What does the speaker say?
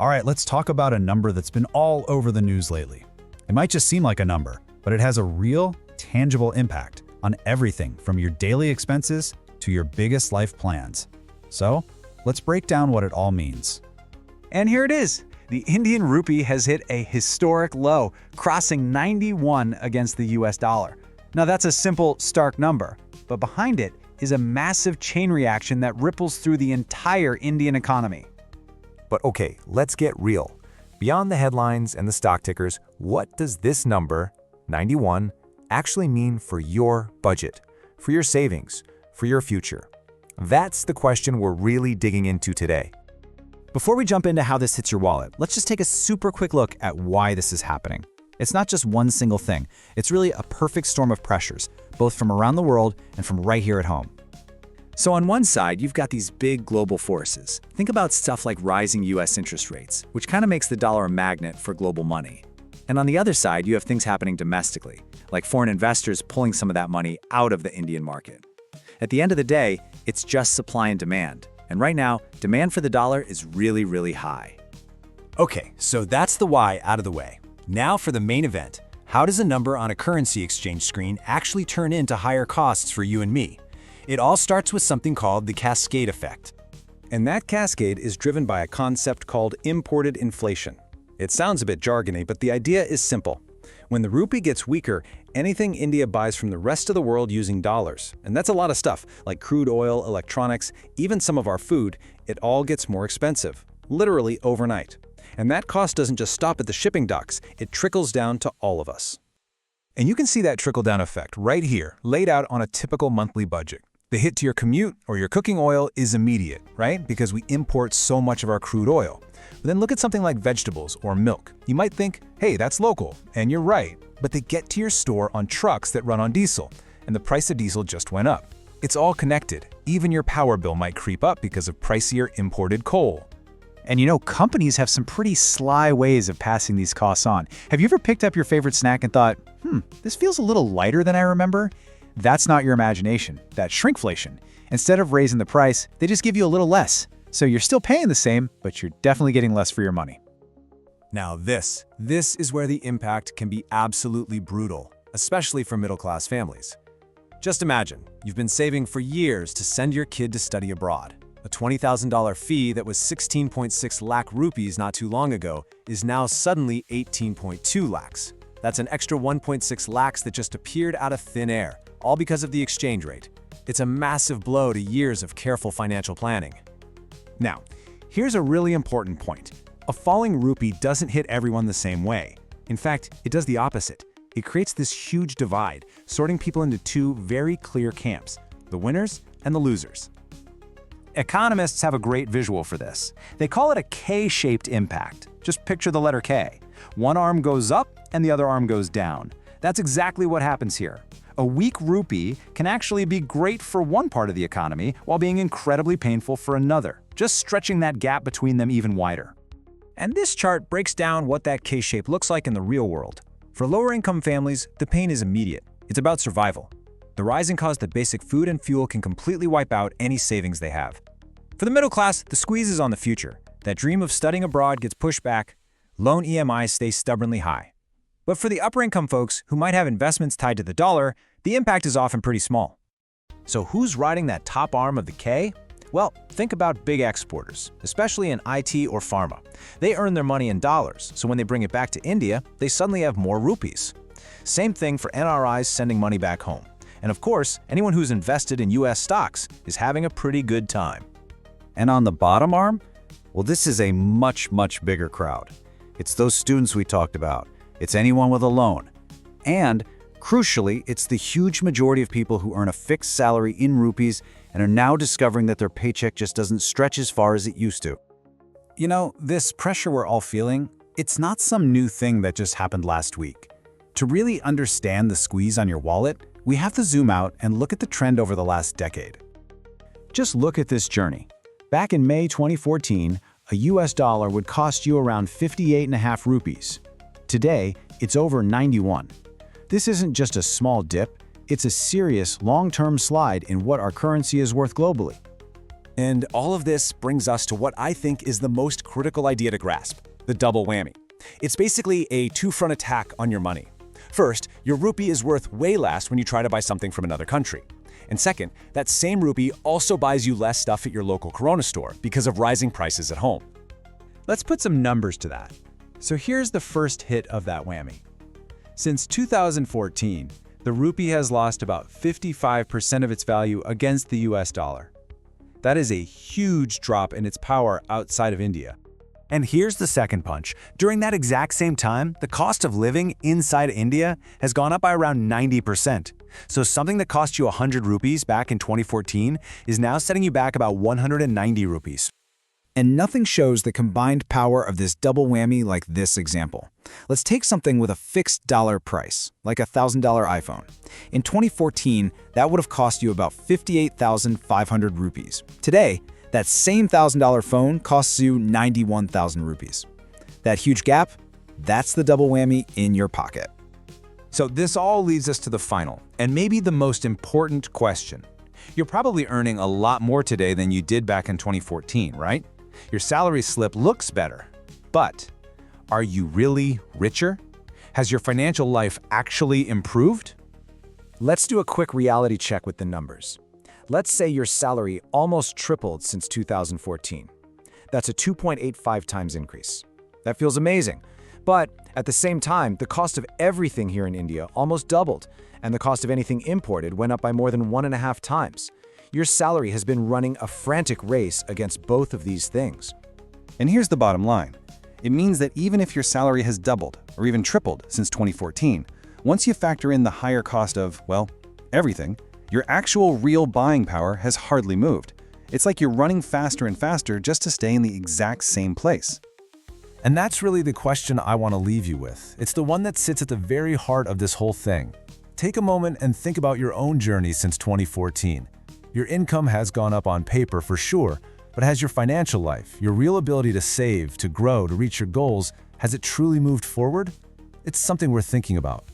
All right, let's talk about a number that's been all over the news lately. It might just seem like a number, but it has a real, tangible impact on everything from your daily expenses to your biggest life plans. So, let's break down what it all means. And here it is. The Indian Rupee has hit a historic low, crossing 91 against the US dollar. Now that's a simple, stark number, but behind it is a massive chain reaction that ripples through the entire Indian economy. But okay, let's get real. Beyond the headlines and the stock tickers, what does this number, 91, actually mean for your budget, for your savings, for your future? That's the question we're really digging into today. Before we jump into how this hits your wallet, let's just take a super quick look at why this is happening. It's not just one single thing. It's really a perfect storm of pressures, both from around the world and from right here at home. So on one side, you've got these big global forces. Think about stuff like rising US interest rates, which kind of makes the dollar a magnet for global money. And on the other side, you have things happening domestically, like foreign investors pulling some of that money out of the Indian market. At the end of the day, it's just supply and demand. And right now, demand for the dollar is really, really high. Okay, so that's the why out of the way. Now for the main event. How does a number on a currency exchange screen actually turn into higher costs for you and me? It all starts with something called the cascade effect. And that cascade is driven by a concept called imported inflation. It sounds a bit jargony, but the idea is simple. When the rupee gets weaker, anything India buys from the rest of the world using dollars, and that's a lot of stuff, like crude oil, electronics, even some of our food, it all gets more expensive, literally overnight. And that cost doesn't just stop at the shipping docks, it trickles down to all of us. And you can see that trickle-down effect right here, laid out on a typical monthly budget. The hit to your commute or your cooking oil is immediate, right? Because we import so much of our crude oil. But then look at something like vegetables or milk. You might think, hey, that's local, and you're right, but they get to your store on trucks that run on diesel, and the price of diesel just went up. It's all connected. Even your power bill might creep up because of pricier imported coal. And you know, companies have some pretty sly ways of passing these costs on. Have you ever picked up your favorite snack and thought, this feels a little lighter than I remember? That's not your imagination. That's shrinkflation. Instead of raising the price, they just give you a little less. So you're still paying the same, but you're definitely getting less for your money. Now this is where the impact can be absolutely brutal, especially for middle-class families. Just imagine, you've been saving for years to send your kid to study abroad. A $20,000 fee that was 16.6 lakh rupees not too long ago is now suddenly 18.2 lakhs. That's an extra 1.6 lakhs that just appeared out of thin air, all because of the exchange rate. It's a massive blow to years of careful financial planning. Now, here's a really important point. A falling rupee doesn't hit everyone the same way. In fact, it does the opposite. It creates this huge divide, sorting people into two very clear camps, the winners and the losers. Economists have a great visual for this. They call it a K-shaped impact. Just picture the letter K. One arm goes up and the other arm goes down. That's exactly what happens here. A weak rupee can actually be great for one part of the economy while being incredibly painful for another, just stretching that gap between them even wider. And this chart breaks down what that K-shape looks like in the real world. For lower-income families, the pain is immediate. It's about survival. The rising cost of basic food and fuel can completely wipe out any savings they have. For the middle class, the squeeze is on the future. That dream of studying abroad gets pushed back. Loan EMIs stay stubbornly high. But for the upper-income folks who might have investments tied to the dollar, the impact is often pretty small. So who's riding that top arm of the K? Well, think about big exporters, especially in IT or pharma. They earn their money in dollars, so when they bring it back to India, they suddenly have more rupees. Same thing for NRIs sending money back home. And of course, anyone who's invested in US stocks is having a pretty good time. And on the bottom arm? Well, this is a much bigger crowd. It's those students we talked about. It's anyone with a loan. And crucially, it's the huge majority of people who earn a fixed salary in rupees and are now discovering that their paycheck just doesn't stretch as far as it used to. You know, this pressure we're all feeling, it's not some new thing that just happened last week. To really understand the squeeze on your wallet, we have to zoom out and look at the trend over the last decade. Just look at this journey. Back in May 2014, a US dollar would cost you around 58.5 rupees. Today, it's over 91. This isn't just a small dip, it's a serious, long-term slide in what our currency is worth globally. And all of this brings us to what I think is the most critical idea to grasp, the double whammy. It's basically a two-front attack on your money. First, your rupee is worth way less when you try to buy something from another country. And second, that same rupee also buys you less stuff at your local Corona store because of rising prices at home. Let's put some numbers to that. So here's the first hit of that whammy. Since 2014, the rupee has lost about 55% of its value against the US dollar. That is a huge drop in its power outside of India. And here's the second punch. During that exact same time, the cost of living inside India has gone up by around 90%. So something that cost you 100 rupees back in 2014 is now setting you back about 190 rupees. And nothing shows the combined power of this double whammy like this example. Let's take something with a fixed dollar price, like a $1,000 iPhone. In 2014, that would have cost you about 58,500 rupees. Today, that same $1,000 phone costs you 91,000 rupees. That huge gap, that's the double whammy in your pocket. So this all leads us to the final, and maybe the most important question. You're probably earning a lot more today than you did back in 2014, right? Your salary slip looks better. But are you really richer? Has your financial life actually improved? Let's do a quick reality check with the numbers. Let's say your salary almost tripled since 2014. That's a 2.85 times increase. That feels amazing. But at the same time, the cost of everything here in India almost doubled, and the cost of anything imported went up by more than 1.5 times. Your salary has been running a frantic race against both of these things. And here's the bottom line. It means that even if your salary has doubled or even tripled since 2014, once you factor in the higher cost of, well, everything, your actual real buying power has hardly moved. It's like you're running faster and faster just to stay in the exact same place. And that's really the question I want to leave you with. It's the one that sits at the very heart of this whole thing. Take a moment and think about your own journey since 2014. Your income has gone up on paper for sure, but has your financial life, your real ability to save, to grow, to reach your goals, has it truly moved forward? It's something worth thinking about.